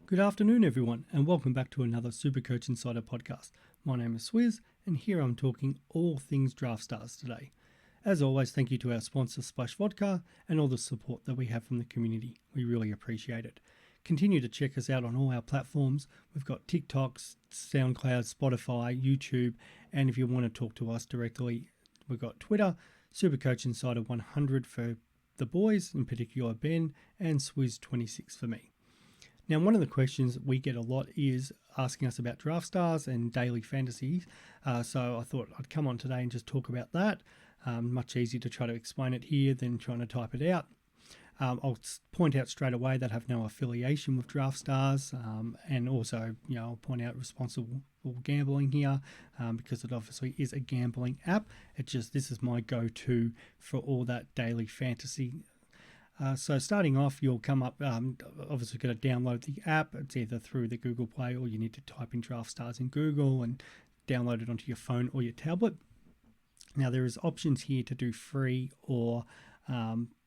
Good afternoon, everyone, and welcome back to another Supercoach Insider podcast. My name is Swizz, and here I'm talking all things Draftstars today. As always, thank you to our sponsor Splash Vodka and all the support that we have from the community. We really appreciate it. Continue to check us out on all our platforms. We've got TikToks, Soundcloud, Spotify, YouTube, and if you want to talk to us directly, we've got Twitter, Supercoach Insider 100 for the boys, in particular Ben, and Swizz26 for me. Now, one of the questions we get a lot is asking us about Draftstars and daily fantasies. So I thought I'd come on today and just talk about that. Much easier to try to explain it here than trying to type it out. I'll point out straight away that I have no affiliation with Draftstars, and also, I'll point out responsible gambling here because it obviously is a gambling app. This is my go-to for all that daily fantasy. So starting off, you'll come up, obviously got to download the app. It's either through the Google Play or you need to type in Draftstars in Google and download it onto your phone or your tablet. Now there is options here to do free or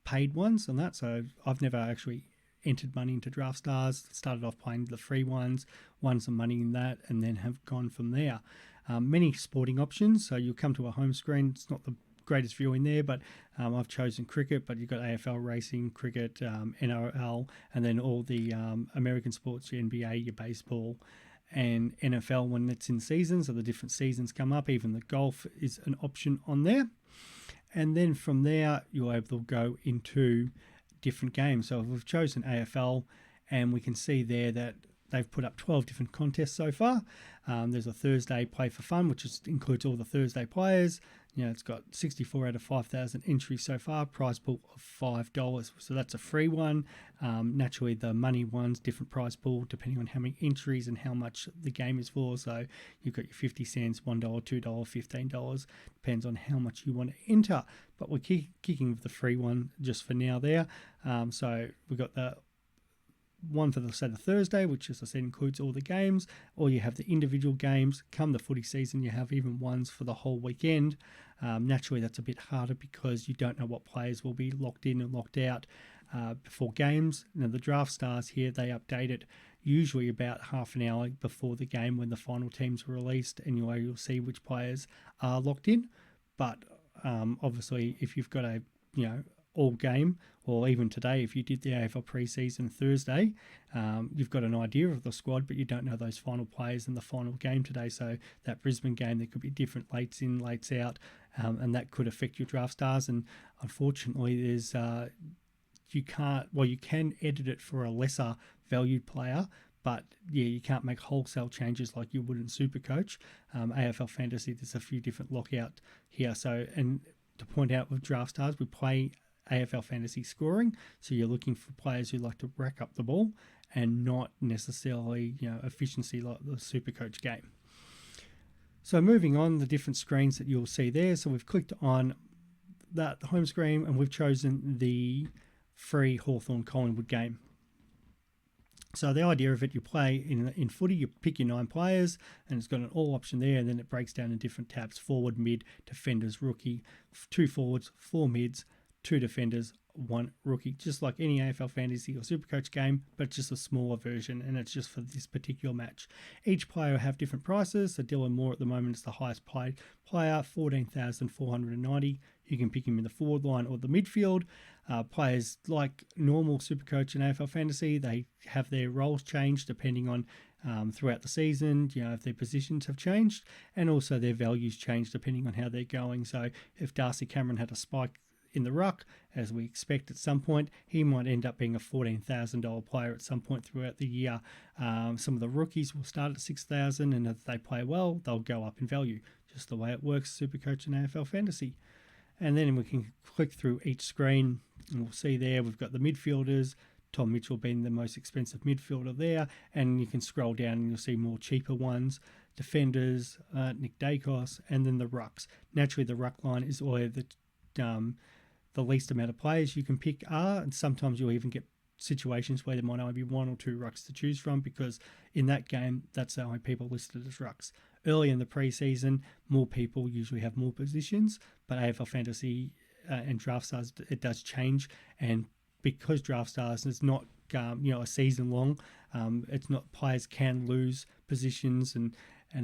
paid ones on that. So I've never actually entered money into Draftstars, started off playing the free ones, won some money in that, and then have gone from there. Many sporting options. So you'll come to a home screen. It's not the greatest view in there, but I've chosen cricket, but you've got AFL racing, cricket, NRL, and then all the American sports, your NBA, your baseball, and NFL when it's in season. So the different seasons come up. Even the golf is an option on there. And then from there, you're able to go into different games. So we've chosen AFL, and we can see there that they've put up 12 different contests so far. There's a Thursday Play for Fun, which includes all the Thursday players. It's got 64 out of 5,000 entries so far, prize pool of $5. So that's a free one. Naturally, the money ones, different prize pool, depending on how many entries and how much the game is for. So you've got your 50 cents, $1, $2, $15. Depends on how much you want to enter. But we're kicking with the free one just for now there. So we've got the one for the Thursday, which, as I said, includes all the games, or you have the individual games. Come the footy season, you have even ones for the whole weekend. Naturally, that's a bit harder because you don't know what players will be locked in and locked out before games. Now, the Draftstars here, they update it usually about half an hour before the game when the final teams are released, and you'll see which players are locked in. But obviously, if you've got a all game, or even today, if you did the AFL preseason Thursday, you've got an idea of the squad, but you don't know those final players in the final game today. So that Brisbane game, there could be different lates in, lates out, and that could affect your Draftstars. And unfortunately, there's you can edit it for a lesser valued player, but you can't make wholesale changes like you would in Supercoach. AFL Fantasy, there's a few different lockout here. So, and to point out with Draftstars, we play AFL Fantasy scoring, so you're looking for players who like to rack up the ball and not necessarily efficiency like the Supercoach game. So moving on, the different screens that you'll see there. So we've clicked on the home screen and we've chosen the free Hawthorn Collingwood game. So the idea of it, you play in footy, you pick your 9 players, and it's got an all option there, and then it breaks down in different tabs: forward, mid, defenders, rookie, 2 forwards, 4 mids, 2 defenders, 1 rookie, just like any AFL Fantasy or Supercoach game, but just a smaller version, and it's just for this particular match. Each player will have different prices. So Dylan Moore at the moment is the highest paid player, $14,490. You can pick him in the forward line or the midfield. Players like normal Supercoach and AFL Fantasy, they have their roles changed depending on throughout the season, if their positions have changed, and also their values change depending on how they're going. So if Darcy Cameron had a spike in the ruck, as we expect at some point, he might end up being a $14,000 player at some point throughout the year. Some of the rookies will start at $6,000, and if they play well, they'll go up in value, just the way it works, Supercoach and AFL Fantasy. And then we can click through each screen, and we'll see there we've got the midfielders, Tom Mitchell being the most expensive midfielder there, and you can scroll down and you'll see more cheaper ones, defenders, Nick Dacos, and then the rucks. Naturally, the ruck line is where the least amount of players you can pick are, and sometimes you'll even get situations where there might only be 1 or 2 rucks to choose from, because in that game, that's the only people listed as rucks. Early in the preseason, more people usually have more positions, but AFL Fantasy and Draftstars, it does change, and because Draftstars is not a season long. It's not, players can lose positions and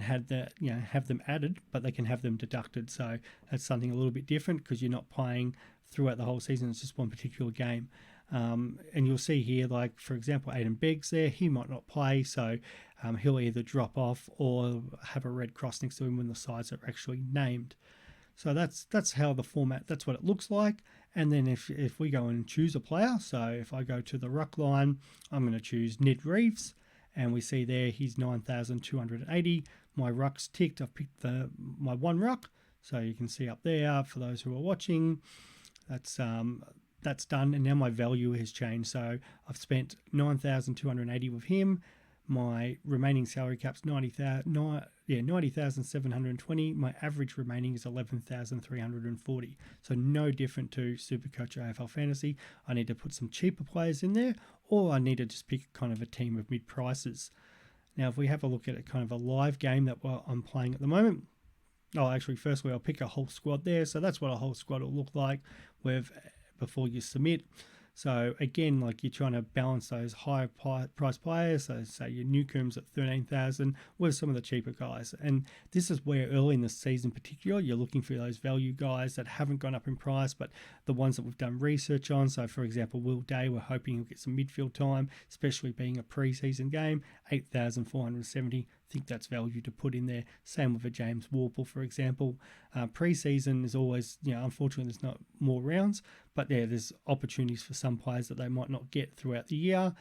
have them added, but they can have them deducted. So that's something a little bit different because you're not playing throughout the whole season. It's just one particular game. And you'll see here, like, for example, Aiden Beggs there, he might not play, so he'll either drop off or have a red cross next to him when the sides are actually named. So that's how the format, that's what it looks like. And then if we go and choose a player, so if I go to the ruck line, I'm going to choose Ned Reeves, and we see there he's 9,280. My ruck's ticked. I've picked my one ruck, so you can see up there for those who are watching. That's done, and now my value has changed. So I've spent 9,280 with him. My remaining salary cap's 90,720. My average remaining is 11,340. So no different to Supercoach AFL Fantasy. I need to put some cheaper players in there, or I need to just pick kind of a team of mid prices. Now, if we have a look at it, kind of a live game that I'm playing at the moment. Oh, actually, firstly, I'll pick a whole squad there. So that's what a whole squad will look like before you submit. So again, like, you're trying to balance those higher price players. So say your Newcombs at 13,000 with some of the cheaper guys. And this is where early in the season, particular, you're looking for those value guys that haven't gone up in price, but the ones that we've done research on. So for example, Will Day, we're hoping he'll get some midfield time, especially being a preseason game, 8,470. I think that's value to put in there. Same with a James Warple, for example. Preseason is always, unfortunately, there's not more rounds, but there's opportunities for some players that they might not get throughout the year.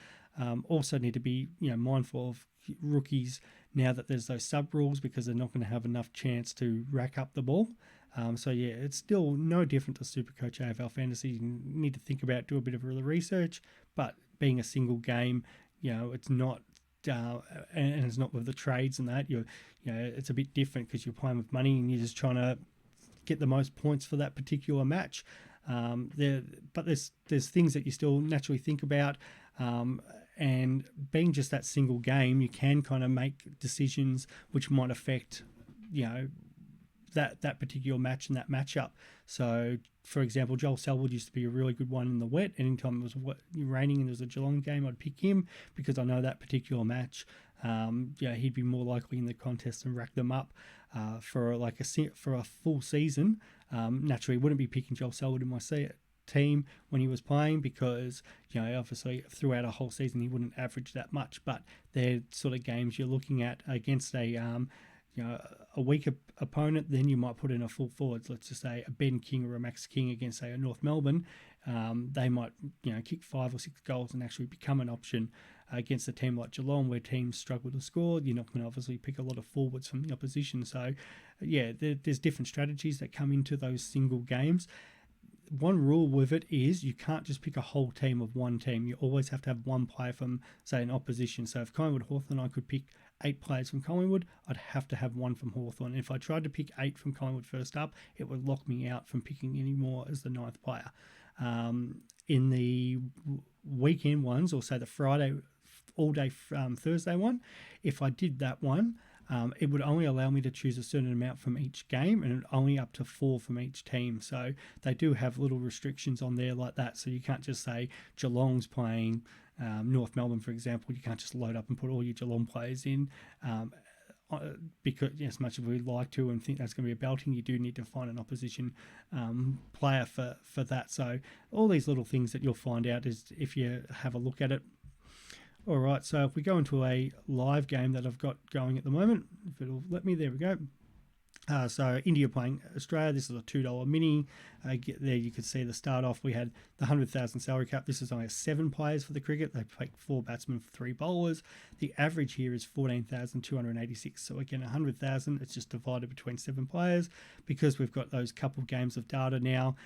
Also need to be, mindful of rookies now that there's those sub rules, because they're not going to have enough chance to rack up the ball. It's still no different to Supercoach AFL Fantasy. You need to think about, do a bit of research, but being a single game, it's not. And it's not with the trades and that. It's a bit different because you're playing with money and you're just trying to get the most points for that particular match. But there's things that you still naturally think about. And being just that single game, you can kind of make decisions which might affect, that particular match and that matchup. So, for example, Joel Selwood used to be a really good one in the wet. Anytime it was raining and there was a Geelong game, I'd pick him because I know that particular match, he'd be more likely in the contest and rack them up for a full season. Naturally, wouldn't be picking Joel Selwood in my team when he was playing because, obviously throughout a whole season he wouldn't average that much. But they're sort of games you're looking at against a weaker opponent. Then you might put in a full forwards, let's just say a Ben King or a Max King against, say, a North Melbourne. They might, kick 5 or 6 goals and actually become an option against a team like Geelong, where teams struggle to score. You're not going to obviously pick a lot of forwards from the opposition. So, there's different strategies that come into those single games. One rule with it is you can't just pick a whole team of one team. You always have to have one player from, say, an opposition. So if Collingwood Hawthorn, I could pick 8 players from Collingwood, I'd have to have one from Hawthorn. If I tried to pick 8 from Collingwood first up, it would lock me out from picking any more as the 9th player. In the weekend ones, or say the Friday, all-day Thursday one, if I did that one, it would only allow me to choose a certain amount from each game, and only up to 4 from each team. So they do have little restrictions on there like that. So you can't just say Geelong's playing North Melbourne, for example. You can't just load up and put all your Geelong players in. Because as much as we'd like to and think that's going to be a belting, you do need to find an opposition player for that. So all these little things that you'll find out is if you have a look at it. All right, so if we go into a live game that I've got going at the moment, if it'll let me, there we go. So India playing Australia. This is a $2 mini. There you can see the start off. We had the 100,000 salary cap. This is only 7 players for the cricket. They play 4 batsmen for 3 bowlers. The average here is 14,286. So again, 100,000. It's just divided between 7 players because we've got those couple games of data now.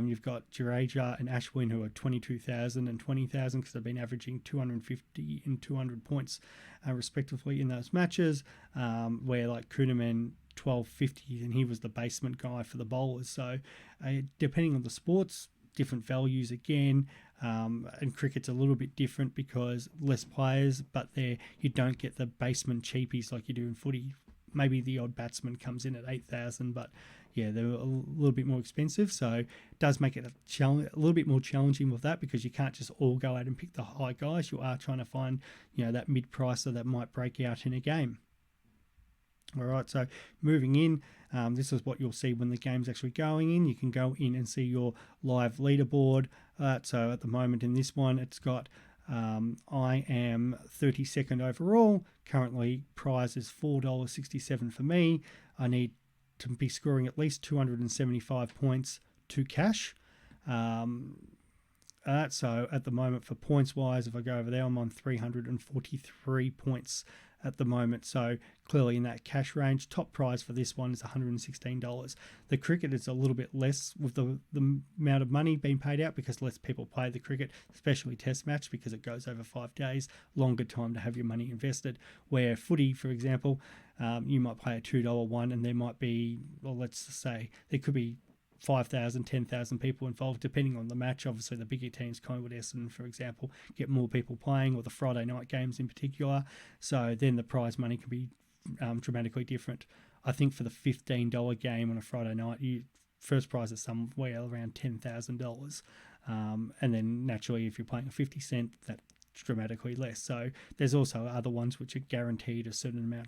You've got Jadeja and Ashwin who are 22,000 and 20,000 because they've been averaging 250 and 200 points respectively in those matches. Where like Kuhnemann 1250, and he was the basement guy for the bowlers. So depending on the sports, different values again. And cricket's a little bit different because less players, but you don't get the basement cheapies like you do in footy. maybe the odd batsman comes in at 8,000, but yeah, they're a little bit more expensive. So it does make it a little bit more challenging with that, because you can't just all go out and pick the high guys. You are trying to find, that mid-pricer that might break out in a game. All right, so moving in, this is what you'll see when the game's actually going in. You can go in and see your live leaderboard. So at the moment in this one, it's got I am 32nd overall. Currently, prize is $4.67 for me. I need to be scoring at least 275 points to cash. So at the moment, for points-wise, if I go over there, I'm on 343 points at the moment. So clearly in that cash range. Top prize for this one is $116. The cricket is a little bit less with the amount of money being paid out, because less people play the cricket, especially test match, because it goes over 5 days, longer time to have your money invested. Where footy, for example, you might play a $2 one, and there might be, well, let's say there could be 5,000, 10,000 people involved, depending on the match. Obviously, the bigger teams, Collingwood, Essendon, for example, get more people playing, or the Friday night games in particular. So then the prize money can be dramatically different. I think for the $15 game on a Friday night, first prize is somewhere around $10,000. And then naturally, if you're playing a 50 cent, that's dramatically less. So there's also other ones which are guaranteed a certain amount,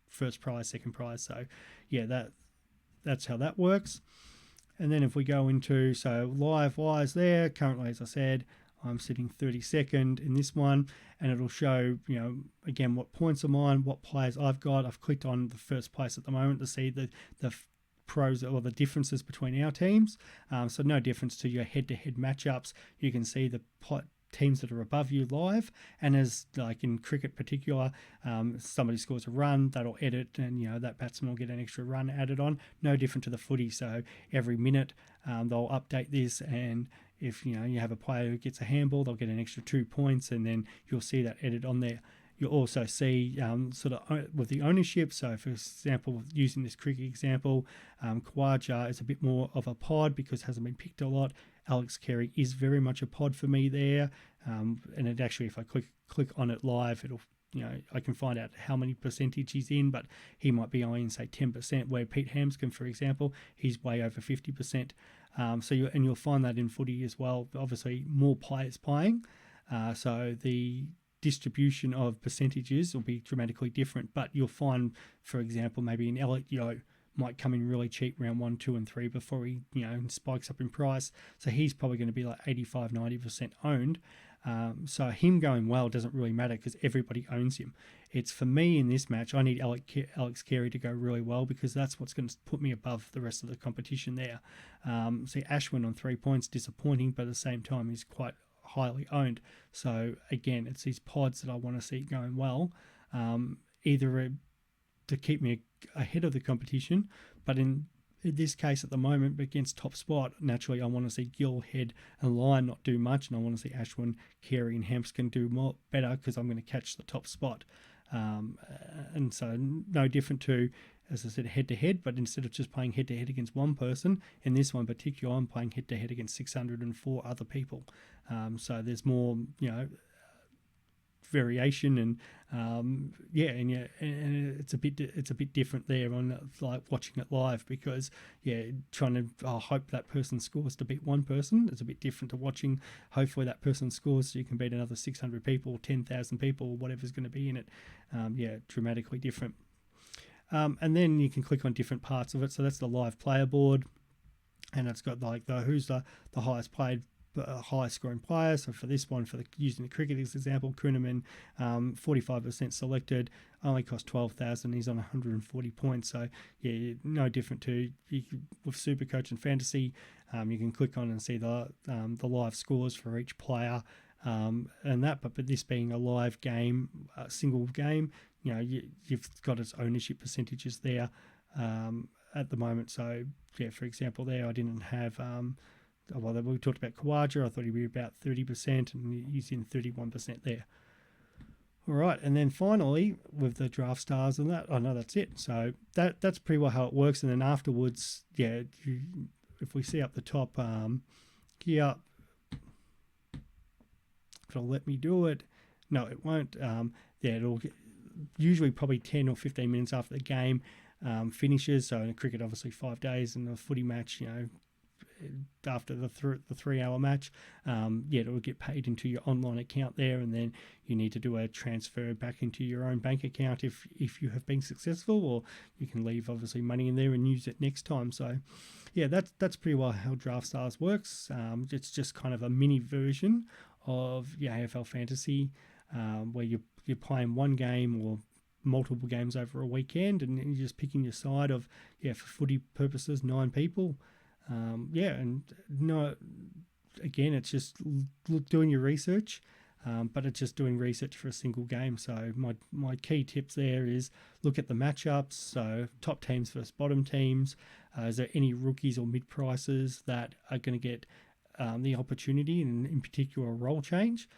first prize, second prize. So yeah, that's how that works. And then if we go into, so live wise there, currently, as I said, I'm sitting 32nd in this one, and it'll show, again, what points are mine, what players I've got. I've clicked on the first place at the moment to see the pros or the differences between our teams. So no difference to your head-to-head matchups. You can see the teams that are above you live, and as like in cricket particular, somebody scores a run, that'll edit, and that batsman will get an extra run added on. No different to the footy. So every minute they'll update this, and if you have a player who gets a handball, they'll get an extra 2 points, and then you'll see that edit on there. You'll also see sort of with the ownership. So, for example, using this cricket example, Khawaja is a bit more of a pod because it hasn't been picked a lot. Alex Carey is very much a pod for me there. And it actually, if I click on it live, it'll, I can find out how many percentage he's in, but he might be only in, say, 10%, where Pete Hampscombe, for example, he's way over 50%. So you'll find that in footy as well. Obviously, more players playing. So the distribution of percentages will be dramatically different, but you'll find, for example, maybe an Elliot Yeo might come in really cheap round 1, 2 and 3 before he spikes up in price. So he's probably going to be like 85-90% owned. So him going well doesn't really matter because everybody owns him. It's for me in this match, I need Alex Carey to go really well, because that's what's going to put me above the rest of the competition there. See, Ashwin on 3 points, disappointing, but at the same time he's quite highly owned. So again, it's these pods that I want to see going well, either to keep me ahead of the competition, but in this case at the moment against top spot, naturally I want to see Gill, Head and Lyon not do much, and I want to see Ashwin, Carey and Hampscombe do more better, because I'm going to catch the top spot. And so no different to, as I said, head-to-head, but instead of just playing head-to-head against one person, in this one particular, I'm playing head-to-head against 604 other people. So there's more, variation, and and it's a bit different there on like watching it live, because trying to hope that person scores to beat one person. It's a bit different to watching hopefully that person scores so you can beat another 600 people, 10,000 people, or whatever's going to be in it. Dramatically different. And then you can click on different parts of it. So that's the live player board, and it's got like who's the highest played, highest scoring player. So for this one, using the cricket as example, Kuhnemann, 45% selected, only cost 12,000. He's on 140 points. So no different to with Supercoach and Fantasy. You can click on and see the live scores for each player, and that. But this being a live game, a single game, you've got its ownership percentages there at the moment. So for example, there I didn't have. Well, we talked about Khawaja. I thought he'd be about 30%, and he's in 31% there. All right, and then finally with the Draftstars and that, that's it. So that's pretty well how it works. And then afterwards, if we see up the top here, if it'll let me do it, no, it won't. usually probably 10 or 15 minutes after the game finishes. So in cricket, obviously 5 days, and a footy match, after the 3-hour match, it will get paid into your online account there, and then you need to do a transfer back into your own bank account if you have been successful, or you can leave obviously money in there and use it next time. So that's pretty well how Draftstars works. It's just kind of a mini version of your AFL fantasy, where you're playing one game or multiple games over a weekend, and you're just picking your side of, for footy purposes, 9 people. Again, it's just doing your research, but it's just doing research for a single game. So my key tips there is look at the matchups, so top teams versus bottom teams. Is there any rookies or mid-prices that are going to get the opportunity, and in particular a role change?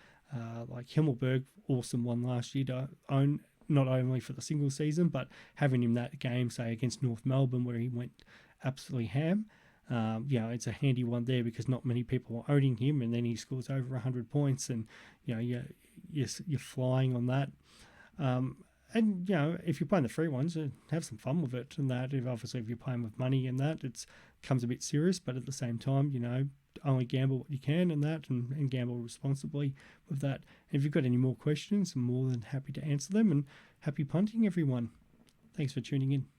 Like Himmelberg, awesome one last year to own, not only for the single season, but having him that game, say, against North Melbourne, where he went absolutely ham. It's a handy one there because not many people are owning him, and then he scores over 100 points, and you're flying on that. If you're playing the free ones, have some fun with it, and that. If you're playing with money and that, it comes a bit serious, but at the same time, only gamble what you can and that, and gamble responsibly with that. And if you've got any more questions, I'm more than happy to answer them, and happy punting, everyone. Thanks for tuning in.